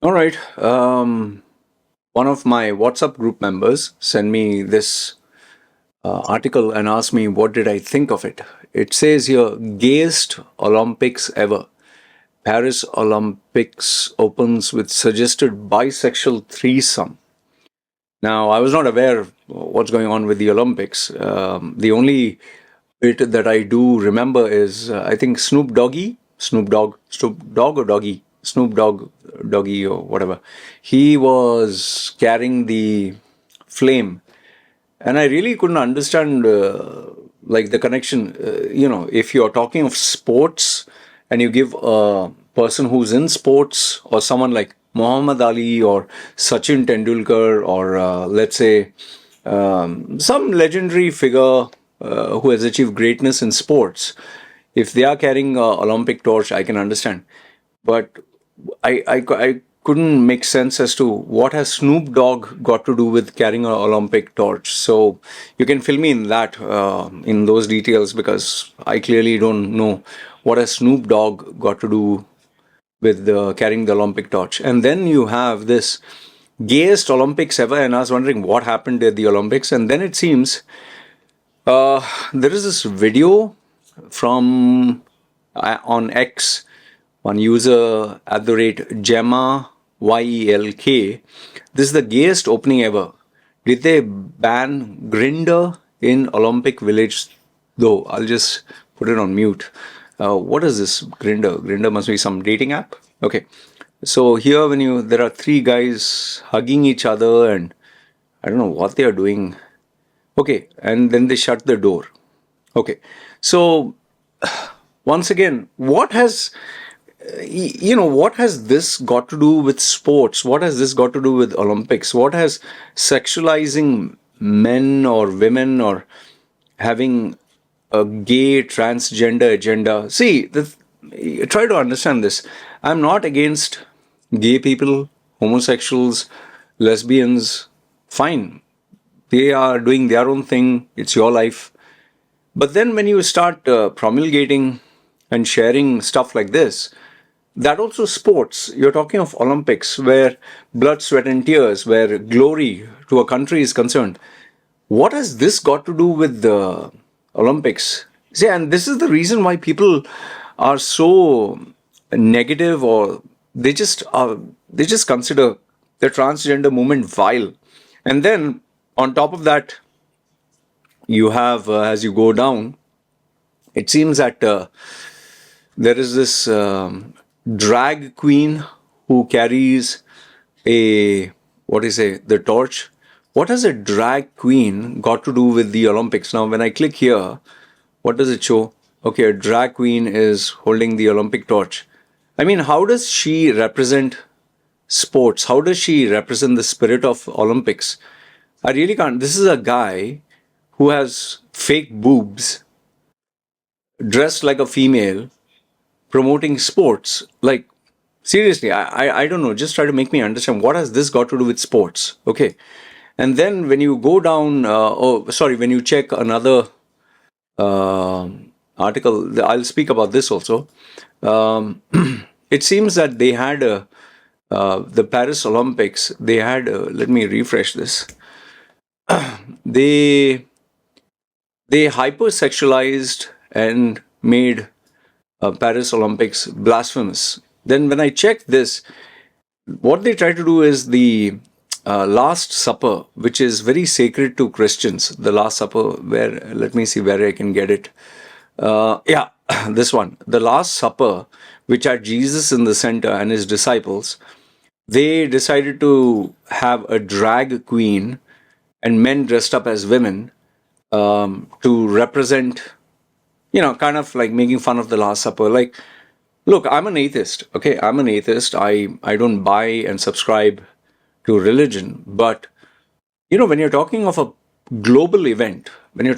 All right. One of my WhatsApp group members sent me this article and asked me what did I think of it. It says here, gayest Olympics ever. Paris Olympics opens with suggested bisexual threesome. Now, I was not aware of what's going on with the Olympics. The only bit that I do remember is I think Snoop Dogg or Doggy, Snoop Dogg, Doggy or whatever. He was carrying the flame, and I really couldn't understand like the connection. If you're talking of sports and you give a person who's in sports or someone like Muhammad Ali or Sachin Tendulkar or let's say some legendary figure who has achieved greatness in sports, if they are carrying a Olympic torch, I can understand. But I couldn't make sense as to what has Snoop Dogg got to do with carrying an Olympic torch. So you can fill me in that in those details because I clearly don't know what has Snoop Dogg got to do with carrying the Olympic torch. And then you have this gayest Olympics ever, and I was wondering what happened at the Olympics. And then it seems there is this video from on X, one user at the rate Gemma YELK. This is the gayest opening ever. Did they ban Grinder in Olympic Village? Though I'll just put it on mute. What is this Grinder? Grinder must be some dating app. Okay, so here there are three guys hugging each other, and I don't know what they are doing. Okay, and then they shut the door. Okay, so once again, what has this got to do with sports? What has this got to do with Olympics? What has sexualizing men or women or having a gay transgender agenda? See, try to understand this. I'm not against gay people, homosexuals, lesbians. Fine, they are doing their own thing. It's your life. But then when you start promulgating and sharing stuff like this, that also sports. You're talking of Olympics where blood, sweat, and tears, where glory to a country is concerned. What has this got to do with the Olympics? See, and this is the reason why people are so negative, or they just consider the transgender movement vile. And then on top of that, you have as you go down, it seems that there is this drag queen who carries a what is it the torch. What has a drag queen got to do with the Olympics? Now when I click here, what does it show? Okay, a drag queen is holding the Olympic torch. I mean, how does she represent sports? How does she represent the spirit of Olympics? I really can't. This is a guy who has fake boobs, dressed like a female, promoting sports. Like, seriously, I don't know. Just try to make me understand what has this got to do with sports. Okay. And then when you go down, when you check another uh, article, I'll speak about this also. Um, it seems that they had the Paris Olympics, they had, let me refresh this. They they hypersexualized and made Paris Olympics blasphemous. Then when I checked this, what they try to do is the Last Supper, which is very sacred to Christians. The Last Supper, where let me see where I can get it. Yeah, this one, the Last Supper, which had Jesus in the center and his disciples. They decided to have a drag queen and men dressed up as women to represent, kind of like making fun of the Last Supper. Like, look, I'm an atheist. Okay, I'm an atheist. I don't buy and subscribe to religion. But when you're talking of a global event, when you're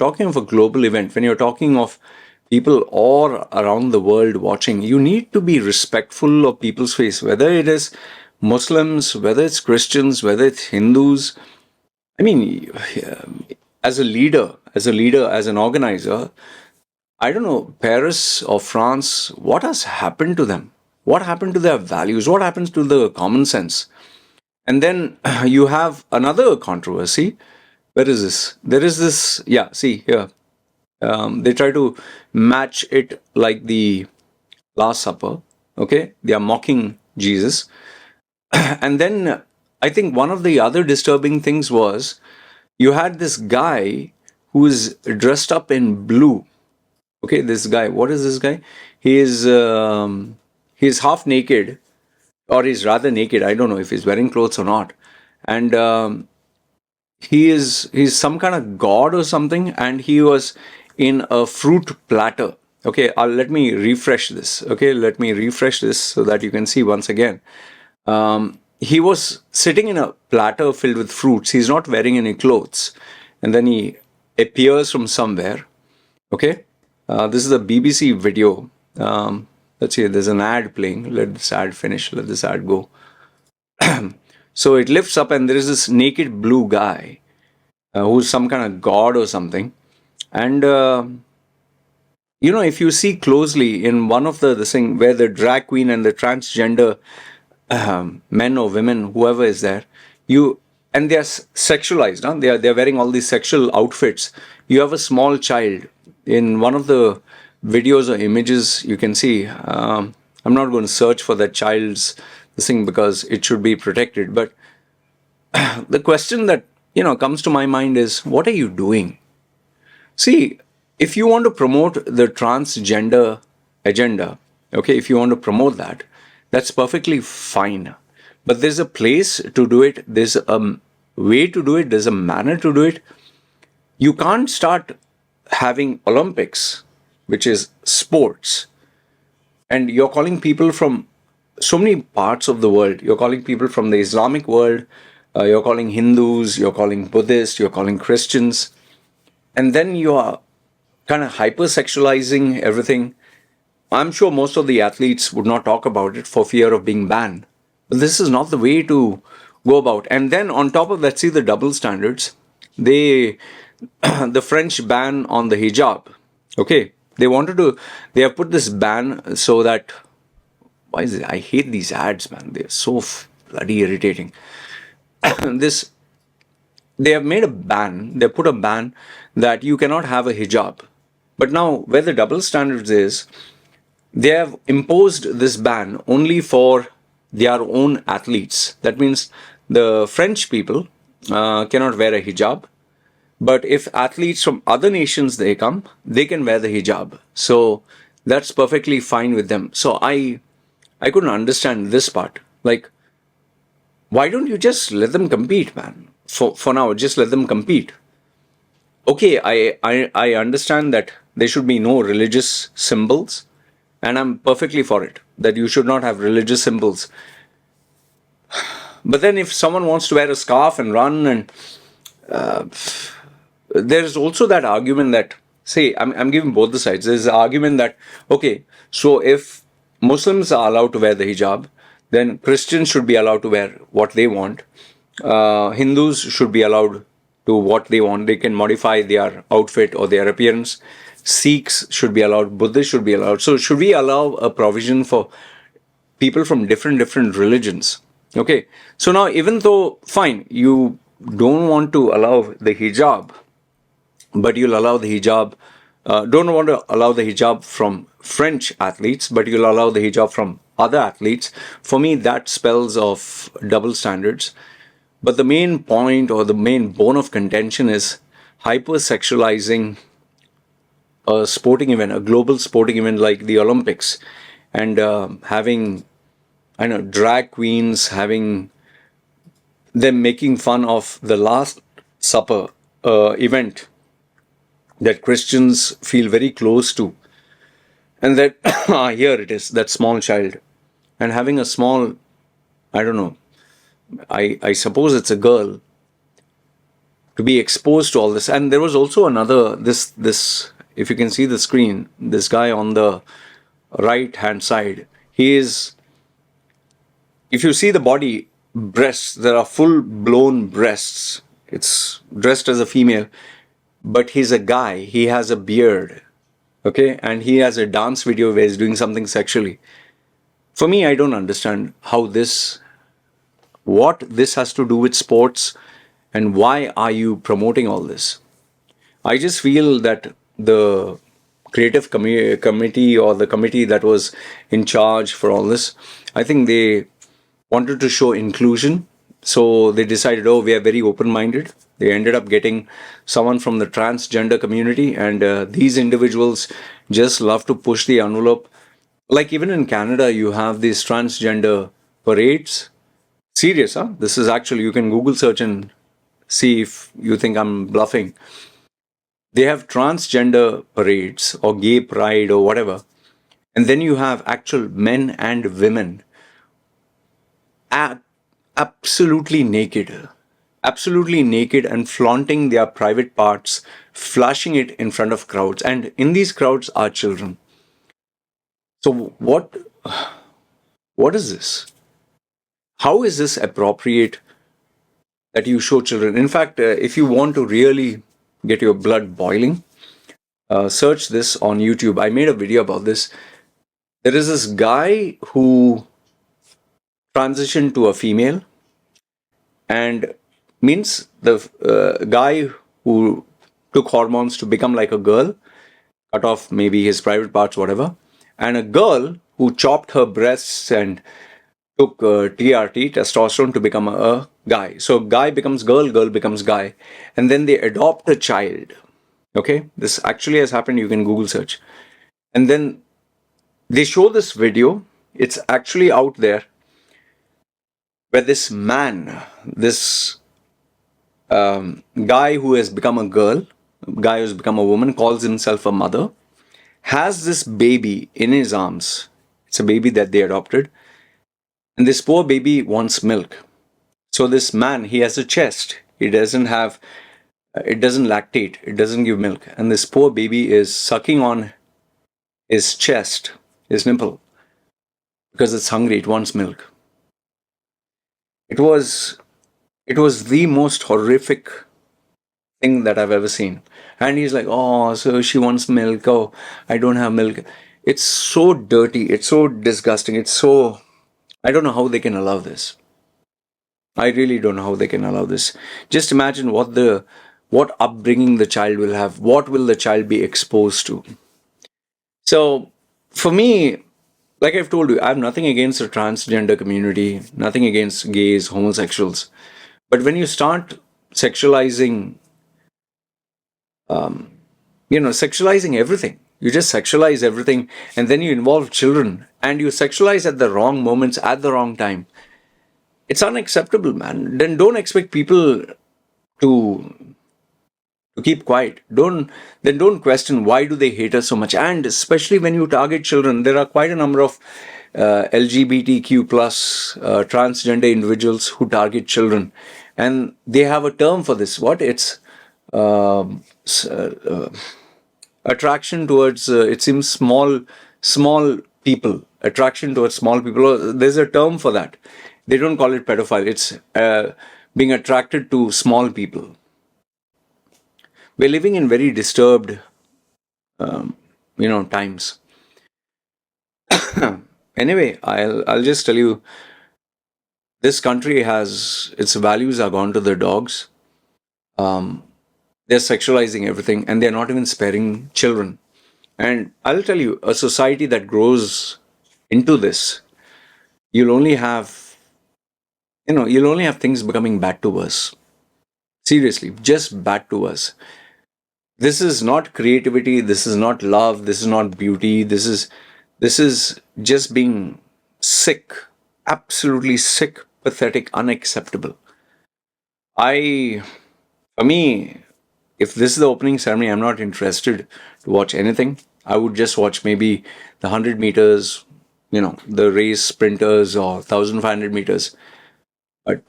talking of people all around the world watching, you need to be respectful of people's faith, whether it is Muslims, whether it's Christians, whether it's Hindus. I mean, as an organizer, I don't know, Paris or France, what has happened to them? What happened to their values? What happens to the common sense? And then you have another controversy. Where is this? There is this, yeah, see here. They try to match it like the Last Supper. Okay, they are mocking Jesus. And then I think one of the other disturbing things was you had this guy who is dressed up in blue. Okay, this guy. What is this guy? He is he's half naked, or he's rather naked. I don't know if he's wearing clothes or not. And he's some kind of god or something, and he was in a fruit platter. Okay, let me refresh this. Okay, let me refresh this so that you can see once again. He was sitting in a platter filled with fruits. He's not wearing any clothes, and then he appears from somewhere. Okay, this is a BBC video. Let's see, there's an ad playing. Let this ad finish. Let this ad go. So it lifts up, and there is this naked blue guy who's some kind of god or something. And if you see closely in one of the this thing where the drag queen and the transgender men or women, whoever is there, you and they are sexualized. Huh? They are wearing all these sexual outfits. You have a small child in one of the videos or images. You can see. I'm not going to search for that child's this thing because it should be protected. But the question that comes to my mind is, what are you doing? See, if you want to promote the transgender agenda, okay, if you want to promote that, that's perfectly fine. But there's a place to do it, there's a way to do it, there's a manner to do it. You can't start having Olympics, which is sports, and you're calling people from so many parts of the world. You're calling people from the Islamic world, you're calling Hindus, you're calling Buddhists, you're calling Christians, and then you are kind of hypersexualizing everything. I'm sure most of the athletes would not talk about it for fear of being banned. But this is not the way to go about. And then on top of that, see the double standards. They, the French ban on the hijab. Okay, they have put this ban so that, why is it? I hate these ads, man. They're so bloody irritating. This, they have made a ban, they put a ban that you cannot have a hijab. But now, where the double standards is, they have imposed this ban only for their own athletes. That means the French people cannot wear a hijab, but if athletes from other nations they come, they can wear the hijab. So that's perfectly fine with them. So I couldn't understand this part. Like, why don't you just let them compete, man? For now, just let them compete. Okay, I understand that there should be no religious symbols, and I'm perfectly for it, that you should not have religious symbols. But then if someone wants to wear a scarf and run, and there's also that argument that, say, I'm giving both the sides. There's the argument that, okay, so if Muslims are allowed to wear the hijab, then Christians should be allowed to wear what they want. Hindus should be allowed to what they want. They can modify their outfit or their appearance. Sikhs should be allowed. Buddhists should be allowed. So should we allow a provision for people from different religions? Okay. So now, even though, fine, you don't want to allow the hijab, but you'll allow the hijab, don't want to allow the hijab from French athletes, but you'll allow the hijab from other athletes. For me, that spells of double standards. But the main point or the main bone of contention is hypersexualizing a sporting event, a global sporting event like the Olympics, and having, I know, drag queens, having them making fun of the Last Supper event that Christians feel very close to. And that, here it is, that small child. And having a small, I don't know, I suppose it's a girl, to be exposed to all this. And there was also another, this, if you can see the screen, this guy on the right hand side, he is, if you see the body, breasts, there are full blown breasts. It's dressed as a female, but he's a guy, he has a beard, okay, and he has a dance video where he's doing something sexually. For me, I don't understand what this has to do with sports, and why are you promoting all this? I just feel that the creative committee, or the committee that was in charge for all this, I think they wanted to show inclusion. So they decided, oh, we are very open minded. They ended up getting someone from the transgender community, and these individuals just love to push the envelope. Like, even in Canada, you have these transgender parades. Serious, huh? This is actually, you can Google search and see if you think I'm bluffing. They have transgender parades or gay pride or whatever. And then you have actual men and women a- absolutely naked, absolutely naked, and flaunting their private parts, flashing it in front of crowds. And in these crowds are children. So what is this? How is this appropriate that you show children? In fact, if you want to really get your blood boiling, search this on YouTube. I made a video about this. There is this guy who transitioned to a female, and means the guy who took hormones to become like a girl, cut off maybe his private parts, whatever, and a girl who chopped her breasts and took TRT, testosterone, to become a guy. So guy becomes girl, girl becomes guy, and then they adopt a child. Okay, this actually has happened. You can Google search, and then they show this video. It's actually out there, where this man, this guy who has become a girl, guy who's become a woman, calls himself a mother, has this baby in his arms. It's a baby that they adopted, and this poor baby wants milk. So this man, he has a chest. He doesn't have, it doesn't lactate, it doesn't give milk, and this poor baby is sucking on his chest, his nipple, because it's hungry. It wants milk. It was it was the most horrific thing that I've ever seen. And he's like, oh, so she wants milk. Oh, I don't have milk. It's so dirty. It's so disgusting. It's so, I don't know how they can allow this. I really don't know how they can allow this. Just imagine what upbringing the child will have. What will the child be exposed to? So for me, like I've told you, I have nothing against the transgender community, nothing against gays, homosexuals. But when you start sexualizing, sexualizing everything, you just sexualize everything, and then you involve children, and you sexualize at the wrong moments, at the wrong time. It's unacceptable, man. Then don't expect people to keep quiet. Don't question why do they hate us so much. And especially when you target children, there are quite a number of LGBTQ plus transgender individuals who target children, and they have a term for this. What it's attraction towards it seems small people, attraction towards small people. There's a term for that. They don't call it pedophile. It's being attracted to small people. We're living in very disturbed times. Anyway, I'll just tell you, this country has, its values are gone to the dogs. They're sexualizing everything, and they're not even sparing children. And I'll tell you, a society that grows into this, you'll only have, you'll only have things becoming bad to us. Seriously, just bad to us. This is not creativity. This is not love. This is not beauty. This is just being sick, absolutely sick, pathetic, unacceptable. For me, if this is the opening ceremony, I'm not interested to watch anything. I would just watch maybe the 100 meters, the race sprinters, or 1,500 meters. But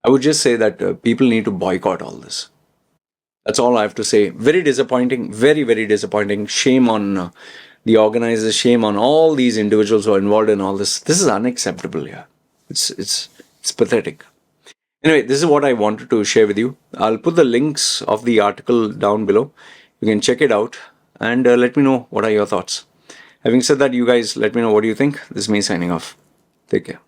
I would just say that people need to boycott all this. That's all I have to say. Very disappointing, very, very disappointing. Shame on the organizers, shame on all these individuals who are involved in all this. This is unacceptable, yeah. It's pathetic. Anyway, this is what I wanted to share with you. I'll put the links of the article down below. You can check it out, and let me know what are your thoughts. Having said that, you guys let me know what do you think. This is me signing off. Take care.